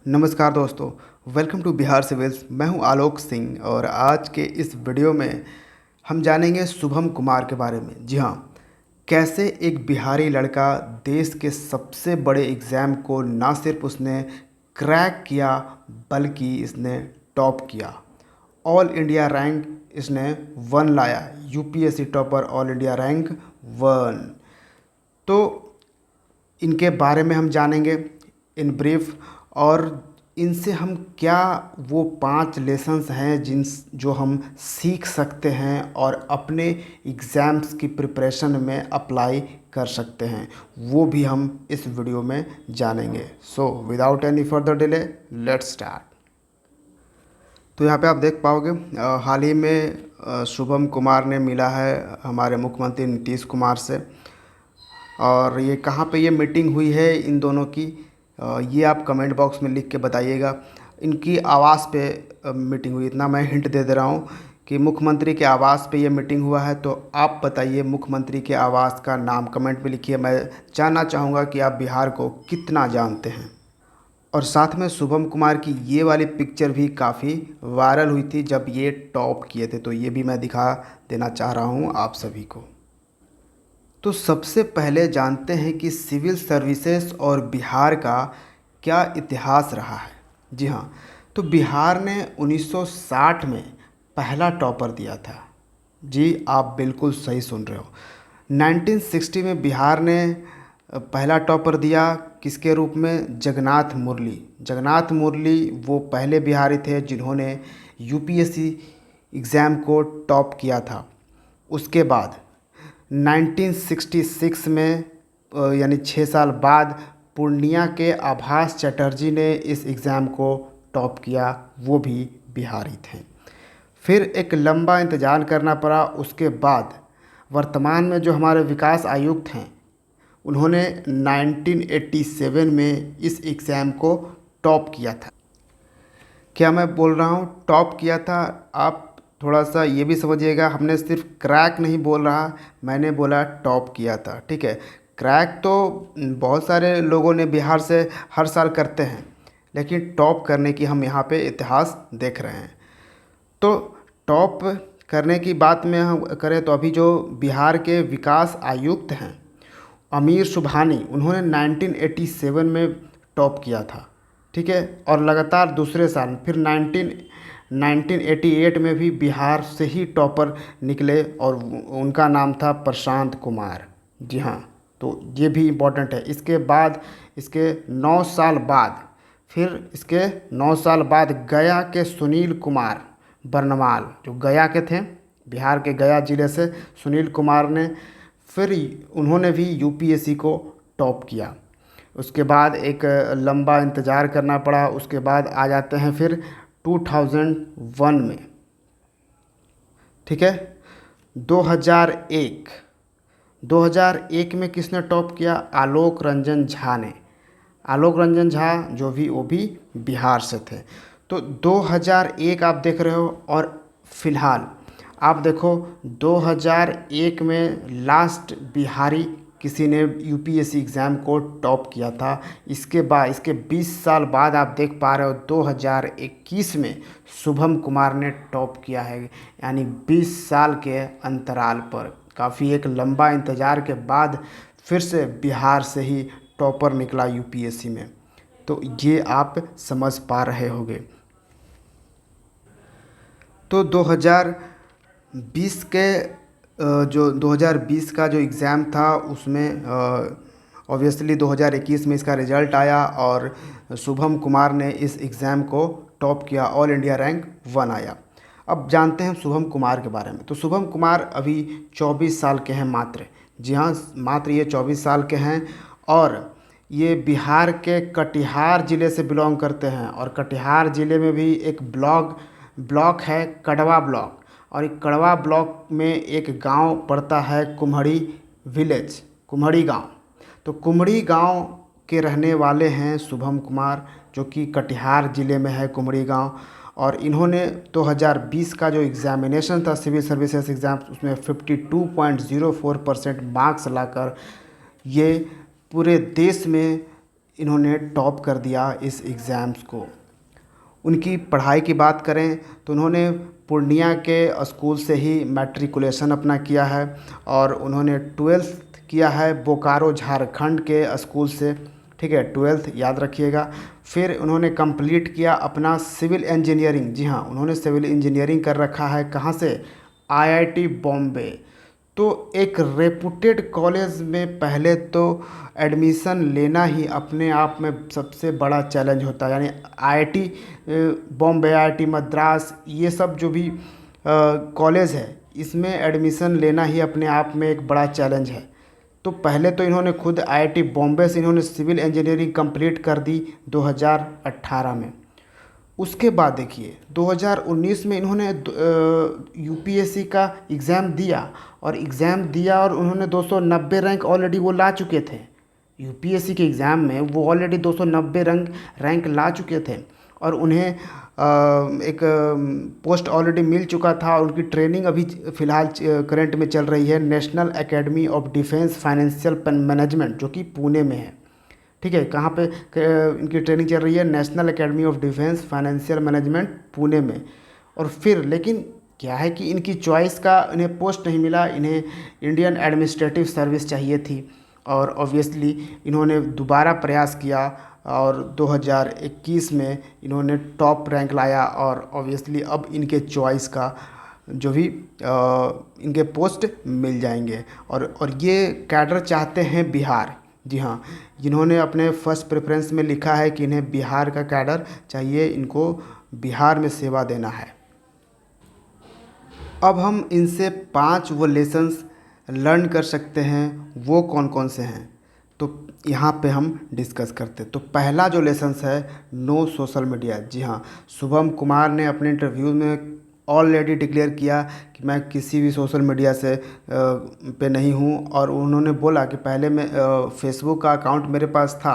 नमस्कार दोस्तों। Welcome to Bihar civils. मैं हूं आलोक सिंह और आज के इस वीडियो में हम जानेंगे शुभम कुमार के बारे में। जी हाँ, कैसे एक बिहारी लड़का देश के सबसे बड़े एग्ज़ाम को ना सिर्फ उसने क्रैक किया बल्कि इसने टॉप किया। ऑल इंडिया रैंक इसने 1 लाया। UPSC topper all India rank 1। तो इनके बारे में हम जानेंगे इन ब्रीफ। और इनसे हम क्या वो 5 लेसन्स हैं जो हम सीख सकते हैं और अपने एग्ज़ाम्स की प्रिपरेशन में अप्लाई कर सकते हैं, वो भी हम इस वीडियो में जानेंगे। So without any further delay let's start. तो यहाँ पे आप देख पाओगे हाल ही में शुभम कुमार ने मिला है हमारे मुख्यमंत्री नीतीश कुमार से। और ये कहाँ पे ये मीटिंग हुई है इन दोनों की, ये आप कमेंट बॉक्स में लिख के बताइएगा। इनकी आवास पे मीटिंग हुई, इतना मैं हिंट दे रहा हूँ कि मुख्यमंत्री के आवास पे ये मीटिंग हुआ है। तो आप बताइए मुख्यमंत्री के आवास का नाम कमेंट में लिखिए। मैं जानना चाहूँगा कि आप बिहार को कितना जानते हैं। और साथ में शुभम कुमार की ये वाली पिक्चर भी काफ़ी वायरल हुई थी जब ये टॉप किए थे, तो ये भी मैं दिखा देना चाह रहा हूँ आप सभी को। तो सबसे पहले जानते हैं कि सिविल सर्विसेज और बिहार का क्या इतिहास रहा है। जी हाँ, तो बिहार ने 1960 में पहला टॉपर दिया था। जी, आप बिल्कुल सही सुन रहे हो। 1960 में बिहार ने पहला टॉपर दिया। किसके रूप में? जगन्नाथ मुरली। जगन्नाथ मुरली वो पहले बिहारी थे जिन्होंने यूपीएससी एग्ज़ाम को टॉप किया था। उसके बाद 1966 में यानी 6 साल बाद पूर्णिया के आभास चटर्जी ने इस एग्ज़ाम को टॉप किया, वो भी बिहारी थे। फिर एक लंबा इंतज़ार करना पड़ा। उसके बाद वर्तमान में जो हमारे विकास आयुक्त हैं उन्होंने 1987 में इस एग्ज़ाम को टॉप किया था। क्या मैं बोल रहा हूँ टॉप किया था? आप थोड़ा सा ये भी समझिएगा, हमने सिर्फ क्रैक नहीं बोल रहा, मैंने बोला टॉप किया था। ठीक है, क्रैक तो बहुत सारे लोगों ने बिहार से हर साल करते हैं, लेकिन टॉप करने की हम यहाँ पे इतिहास देख रहे हैं। तो टॉप करने की बात में हम करें तो अभी जो बिहार के विकास आयुक्त हैं अमीर सुबहानी, उन्होंने 1987 में टॉप किया था। ठीक है, और लगातार दूसरे साल फिर 1988 में भी बिहार से ही टॉपर निकले और उनका नाम था प्रशांत कुमार। जी हाँ, तो ये भी इम्पोर्टेंट है। इसके बाद इसके 9 साल बाद फिर इसके 9 साल बाद गया के सुनील कुमार बरनवाल, जो गया के थे, बिहार के गया ज़िले से सुनील कुमार ने, फिर उन्होंने भी यूपीएससी को टॉप किया। उसके बाद एक लंबा इंतज़ार करना पड़ा। उसके बाद आ जाते हैं फिर 2001 में। ठीक है, 2001 2001 में किसने टॉप किया? आलोक रंजन झा ने। आलोक रंजन झा जो भी वो भी बिहार से थे। तो 2001 आप देख रहे हो। और फिलहाल आप देखो 2001 में लास्ट बिहारी किसी ने यूपीएससी एग्ज़ाम को टॉप किया था। इसके बाद इसके 20 साल बाद आप देख पा रहे हो 2021 में शुभम कुमार ने टॉप किया है। यानी 20 साल के अंतराल पर काफ़ी एक लंबा इंतज़ार के बाद फिर से बिहार से ही टॉपर निकला यूपीएससी में। तो ये आप समझ पा रहे होंगे। तो 2020 के जो 2020 का जो एग्ज़ाम था उसमें ऑब्वियसली 2021 में इसका रिज़ल्ट आया और शुभम कुमार ने इस एग्ज़ाम को टॉप किया, ऑल इंडिया रैंक 1 आया। अब जानते हैं शुभम कुमार के बारे में। तो शुभम कुमार अभी 24 साल के हैं मात्र। जी हाँ, मात्र ये 24 साल के हैं और ये बिहार के कटिहार ज़िले से बिलोंग करते हैं। और कटिहार ज़िले में भी एक ब्लॉक है कड़वा ब्लॉक, और एक कड़वा ब्लॉक में एक गांव पड़ता है कुम्हड़ी विलेज, कुम्हड़ी गांव। तो कुम्हड़ी गांव के रहने वाले हैं शुभम कुमार, जो कि कटिहार ज़िले में है कुम्हड़ी गांव। और इन्होंने 2020 का जो एग्ज़ामिनेशन था सिविल सर्विसेज एग्ज़ाम, उसमें 52.04% मार्क्स लाकर ये पूरे देश में इन्होंने टॉप कर दिया इस एग्ज़ाम्स को। उनकी पढ़ाई की बात करें तो उन्होंने पूर्णिया के स्कूल से ही मैट्रिकुलेशन अपना किया है और उन्होंने ट्वेल्थ किया है बोकारो झारखंड के स्कूल से। ठीक है, ट्वेल्थ याद रखिएगा। फिर उन्होंने कंप्लीट किया अपना सिविल इंजीनियरिंग। जी हाँ, उन्होंने सिविल इंजीनियरिंग कर रखा है। कहाँ से? आईआईटी बॉम्बे। तो एक रेपुटेड कॉलेज में पहले तो एडमिशन लेना ही अपने आप में सबसे बड़ा चैलेंज होता है। यानी आईआईटी बॉम्बे, आईआईटी मद्रास, ये सब जो भी कॉलेज है, इसमें एडमिशन लेना ही अपने आप में एक बड़ा चैलेंज है। तो पहले तो इन्होंने खुद आईआईटी बॉम्बे से इन्होंने सिविल इंजीनियरिंग कंप्लीट कर दी 2018 में। उसके बाद देखिए 2019 में इन्होंने यूपीएससी का एग्ज़ाम दिया और उन्होंने 290 रैंक ऑलरेडी वो ला चुके थे। यूपीएससी के एग्ज़ाम में वो ऑलरेडी 290 रैंक ला चुके थे और उन्हें एक पोस्ट ऑलरेडी मिल चुका था और उनकी ट्रेनिंग अभी फ़िलहाल करंट में चल रही है national academy of defence financial management, जो कि पुणे में है। ठीक है, कहाँ पे इनकी ट्रेनिंग चल रही है? National academy of defence financial management Pune में। और फिर लेकिन क्या है कि इनकी चॉइस का इन्हें पोस्ट नहीं मिला, इन्हें इंडियन एडमिनिस्ट्रेटिव सर्विस चाहिए थी और ऑब्वियसली इन्होंने दोबारा प्रयास किया और 2021 में इन्होंने टॉप रैंक लाया और ऑब्वियसली अब इनके चॉइस का जो भी इनके पोस्ट मिल जाएंगे और ये कैडर चाहते हैं बिहार। जी हाँ, जिन्होंने अपने फर्स्ट प्रेफरेंस में लिखा है कि इन्हें बिहार का कैडर चाहिए, इनको बिहार में सेवा देना है। अब हम इनसे 5 वो लेसन्स लर्न कर सकते हैं, वो कौन कौन से हैं, तो यहाँ पे हम डिस्कस करते हैं। तो पहला जो लेसन्स है, नो सोशल मीडिया। जी हाँ, शुभम कुमार ने अपने इंटरव्यू में ऑलरेडी डिक्लेयर किया कि मैं किसी भी सोशल मीडिया से पे नहीं हूँ और उन्होंने बोला कि पहले मैं फेसबुक का अकाउंट मेरे पास था,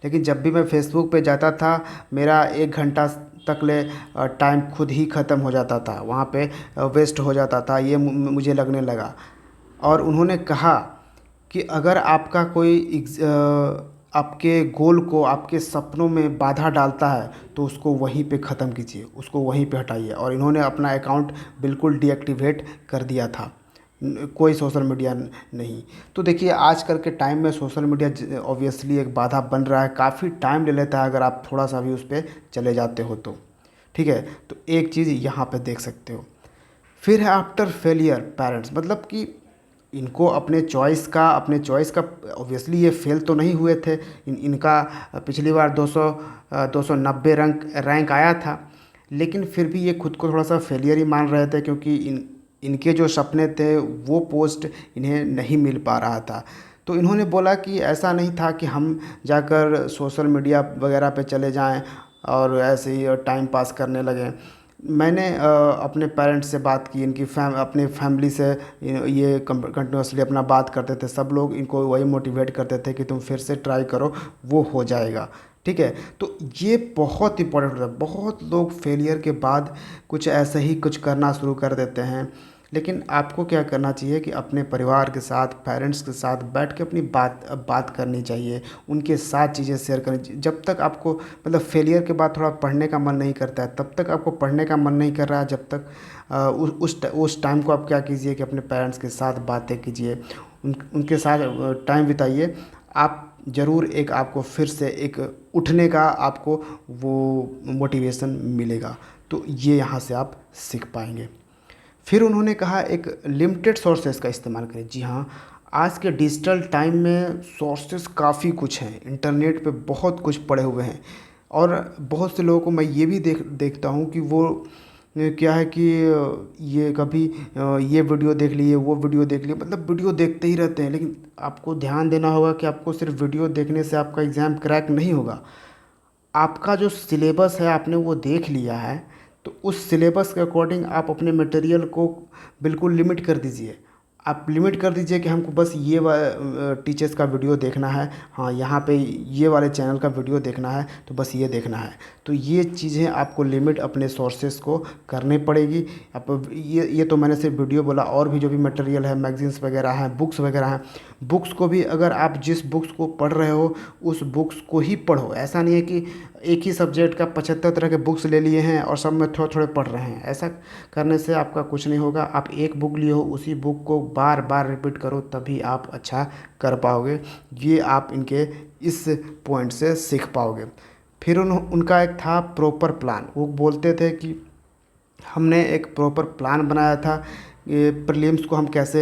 लेकिन जब भी मैं फेसबुक पे जाता था मेरा 1 घंटा तक ले टाइम खुद ही ख़त्म हो जाता था, वहाँ पे वेस्ट हो जाता था, ये मुझे लगने लगा। और उन्होंने कहा कि अगर आपका कोई आपके गोल को, आपके सपनों में बाधा डालता है तो उसको वहीं पे ख़त्म कीजिए, उसको वहीं पे हटाइए। और इन्होंने अपना अकाउंट बिल्कुल डीएक्टिवेट कर दिया था, कोई सोशल मीडिया नहीं। तो देखिए आजकल के टाइम में सोशल मीडिया ऑब्वियसली एक बाधा बन रहा है, काफ़ी टाइम ले लेता है अगर आप थोड़ा सा भी उस पर चले जाते हो तो। ठीक है, तो एक चीज़ यहाँ पे देख सकते हो। फिर है आफ्टर फेलियर पेरेंट्स, मतलब कि इनको अपने चॉइस का ऑब्वियसली ये फेल तो नहीं हुए थे। इनका पिछली बार 290 रैंक आया था, लेकिन फिर भी ये खुद को थोड़ा सा फेलियर ही मान रहे थे क्योंकि इनके जो सपने थे वो पोस्ट इन्हें नहीं मिल पा रहा था। तो इन्होंने बोला कि ऐसा नहीं था कि हम जाकर सोशल मीडिया वगैरह पे चले जाएं और ऐसे ही टाइम पास करने लगें। मैंने अपने पेरेंट्स से बात की, इनकी अपने फैमिली से ये कंटिन्यूसली अपना बात करते थे, सब लोग इनको वही मोटिवेट करते थे कि तुम फिर से ट्राई करो, वो हो जाएगा। ठीक है, तो ये बहुत इंपॉर्टेंट होता है। बहुत लोग फेलियर के बाद कुछ ऐसे ही कुछ करना शुरू कर देते हैं, लेकिन आपको क्या करना चाहिए कि अपने परिवार के साथ, पेरेंट्स के साथ बैठ के अपनी बात करनी चाहिए, उनके साथ चीज़ें शेयर करनी चाहिए। जब तक आपको मतलब फेलियर के बाद थोड़ा पढ़ने का मन नहीं करता है, तब तक आपको पढ़ने का मन नहीं कर रहा है, जब तक उस टाइम को आप क्या कीजिए कि अपने पेरेंट्स के साथ बातें कीजिए, उनके साथ टाइम बिताइए। आप ज़रूर एक आपको फिर से एक उठने का आपको वो मोटिवेशन मिलेगा। तो ये यहाँ से आप सीख पाएंगे। फिर उन्होंने कहा एक लिमिटेड सोर्सेज का इस्तेमाल करें। जी हाँ, आज के डिजिटल टाइम में सोर्सेज काफ़ी कुछ हैं, इंटरनेट पे बहुत कुछ पड़े हुए हैं और बहुत से लोगों को मैं ये भी देखता हूँ कि वो क्या है कि ये कभी ये वीडियो देख लिए, वो वीडियो देख लिए, मतलब वीडियो देखते ही रहते हैं। लेकिन आपको ध्यान देना होगा कि आपको सिर्फ वीडियो देखने से आपका एग्ज़ाम क्रैक नहीं होगा। आपका जो सिलेबस है आपने वो देख लिया है, तो उस सिलेबस के अकॉर्डिंग आप अपने मटेरियल को बिल्कुल लिमिट कर दीजिए। आप लिमिट कर दीजिए कि हमको बस ये टीचर्स का वीडियो देखना है, हाँ यहाँ पे ये वाले चैनल का वीडियो देखना है, तो बस ये देखना है। तो ये चीज़ें आपको लिमिट अपने सोर्सेस को करनी पड़ेगी। अब ये तो मैंने सिर्फ वीडियो बोला, और भी जो भी मटेरियल है, मैगजीन्स वगैरह हैं, बुक्स वगैरह हैं, बुक्स को भी अगर आप जिस बुक्स को पढ़ रहे हो उस बुक्स को ही पढ़ो। ऐसा नहीं है कि एक ही सब्जेक्ट का 75 तरह के बुक्स ले लिए हैं और सब में थोड़े थोड़े पढ़ रहे हैं। ऐसा करने से आपका कुछ नहीं होगा। आप एक बुक लिए हो, उसी बुक को बार बार रिपीट करो, तभी आप अच्छा कर पाओगे। ये आप इनके इस पॉइंट से सीख पाओगे। फिर उनका एक था प्रॉपर प्लान। वो बोलते थे कि हमने एक प्रॉपर प्लान बनाया था, ये प्रीलिम्स को हम कैसे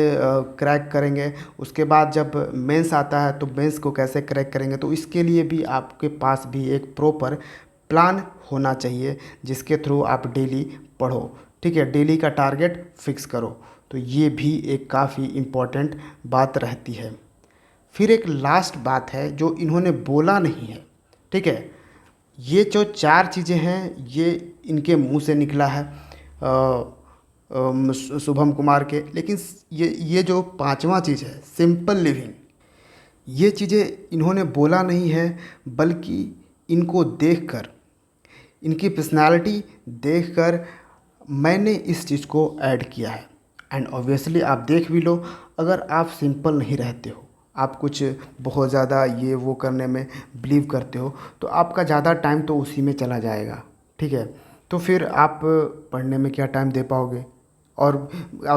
क्रैक करेंगे, उसके बाद जब मेंस आता है तो मेंस को कैसे क्रैक करेंगे। तो इसके लिए भी आपके पास भी एक प्रॉपर प्लान होना चाहिए, जिसके थ्रू आप डेली पढ़ो। ठीक है, डेली का टारगेट फिक्स करो। तो ये भी एक काफ़ी इम्पोर्टेंट बात रहती है। फिर एक लास्ट बात है जो इन्होंने बोला नहीं है। ठीक है, ये जो 4 चीज़ें हैं ये इनके मुंह से निकला है शुभम कुमार के, लेकिन ये जो 5वां चीज़ है सिंपल लिविंग, ये चीज़ें इन्होंने बोला नहीं है, बल्कि इनको देखकर, इनकी पर्सनालिटी देखकर मैंने इस चीज़ को ऐड किया है। एंड ऑब्वियसली आप देख भी लो, अगर आप सिंपल नहीं रहते हो, आप कुछ बहुत ज़्यादा ये वो करने में बिलीव करते हो, तो आपका ज़्यादा टाइम तो उसी में चला जाएगा। ठीक है, तो फिर आप पढ़ने में क्या टाइम दे पाओगे। और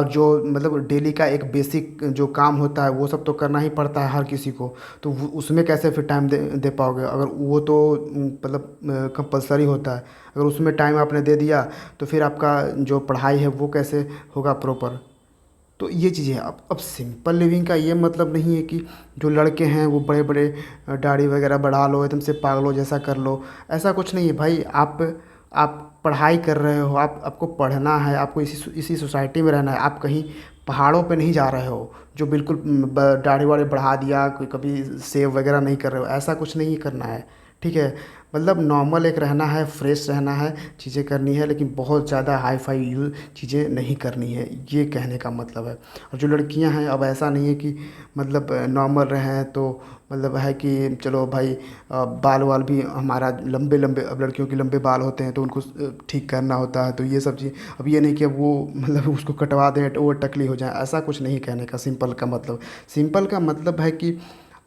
जो मतलब डेली का एक बेसिक जो काम होता है वो सब तो करना ही पड़ता है हर किसी को, तो उसमें कैसे फिर टाइम दे पाओगे, अगर वो तो मतलब कंपलसरी होता है। अगर उसमें टाइम आपने दे दिया तो फिर आपका जो पढ़ाई है वो कैसे होगा प्रॉपर। तो ये चीज़ें हैं। अब सिंपल लिविंग का ये मतलब नहीं है कि जो लड़के हैं वो बड़े बड़े दाढ़ी वगैरह बढ़ा लो, एकदम से पागलों जैसा कर लो, ऐसा कुछ नहीं है भाई। आप पढ़ाई कर रहे हो, आपको पढ़ना है, आपको इसी सोसाइटी में रहना है। आप कहीं पहाड़ों पे नहीं जा रहे हो जो बिल्कुल दाढ़ी वाढ़ी बढ़ा दिया, कोई कभी सेव वगैरह नहीं कर रहे हो, ऐसा कुछ नहीं करना है। ठीक है, मतलब नॉर्मल एक रहना है, फ्रेश रहना है, चीज़ें करनी है, लेकिन बहुत ज़्यादा हाई फाई यूज चीज़ें नहीं करनी है, ये कहने का मतलब है। और जो लड़कियां हैं, अब ऐसा नहीं है कि मतलब नॉर्मल रहें तो मतलब है कि चलो भाई बाल वाल भी हमारा लंबे लंबे, अब लड़कियों के लंबे बाल होते हैं तो उनको ठीक करना होता है, तो ये सब चीज़। अब ये नहीं कि अब वो मतलब उसको कटवा दें तो वो टकली हो जाए, ऐसा कुछ नहीं कहने का सिंपल का मतलब। सिंपल का मतलब है कि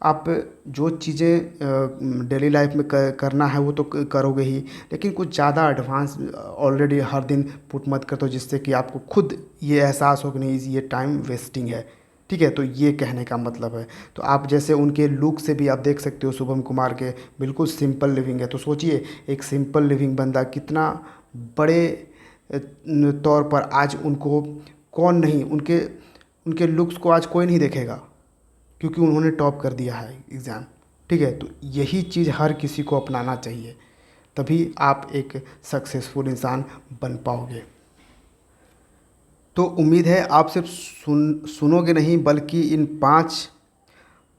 आप जो चीज़ें डेली लाइफ में करना है वो तो करोगे ही, लेकिन कुछ ज़्यादा एडवांस ऑलरेडी हर दिन पुट मत कर दो, जिससे कि आपको खुद ये एहसास हो कि नहीं ये टाइम वेस्टिंग है। ठीक है, तो ये कहने का मतलब है। तो आप जैसे उनके लुक से भी आप देख सकते हो शुभम कुमार के, बिल्कुल सिंपल लिविंग है। तो सोचिए एक सिंपल लिविंग बंदा कितना बड़े तौर पर आज उनको कौन नहीं, उनके उनके लुक्स को आज कोई नहीं देखेगा, क्योंकि उन्होंने टॉप कर दिया है एग्ज़ाम। ठीक है, तो यही चीज़ हर किसी को अपनाना चाहिए, तभी आप एक सक्सेसफुल इंसान बन पाओगे। तो उम्मीद है आप सिर्फ सुनोगे नहीं, बल्कि इन 5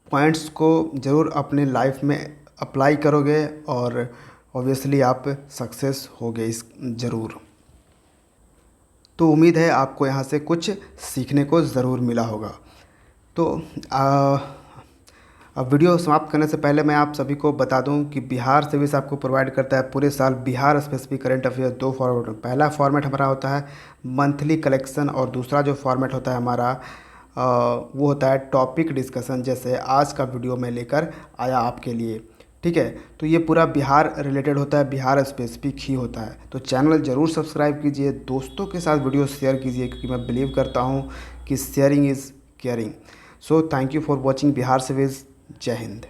पॉइंट्स को ज़रूर अपने लाइफ में अप्लाई करोगे, और ऑब्वियसली आप सक्सेस होगे इस ज़रूर। तो उम्मीद है आपको यहाँ से कुछ सीखने को ज़रूर मिला होगा। तो अब वीडियो समाप्त करने से पहले मैं आप सभी को बता दूं कि बिहार सर्विस आपको प्रोवाइड करता है पूरे साल Bihar specific current affair 2 format में। पहला फॉर्मेट हमारा होता है मंथली कलेक्शन, और दूसरा जो फॉर्मेट होता है हमारा वो होता है टॉपिक डिस्कशन, जैसे आज का वीडियो मैं लेकर आया आपके लिए। ठीक है, तो ये पूरा बिहार रिलेटेड होता है, बिहार स्पेसिफिक ही होता है। तो चैनल ज़रूर सब्सक्राइब कीजिए, दोस्तों के साथ वीडियो शेयर कीजिए, क्योंकि मैं बिलीव करता हूँ कि sharing is caring. So thank you for watching Bihar civils. जय हिंद।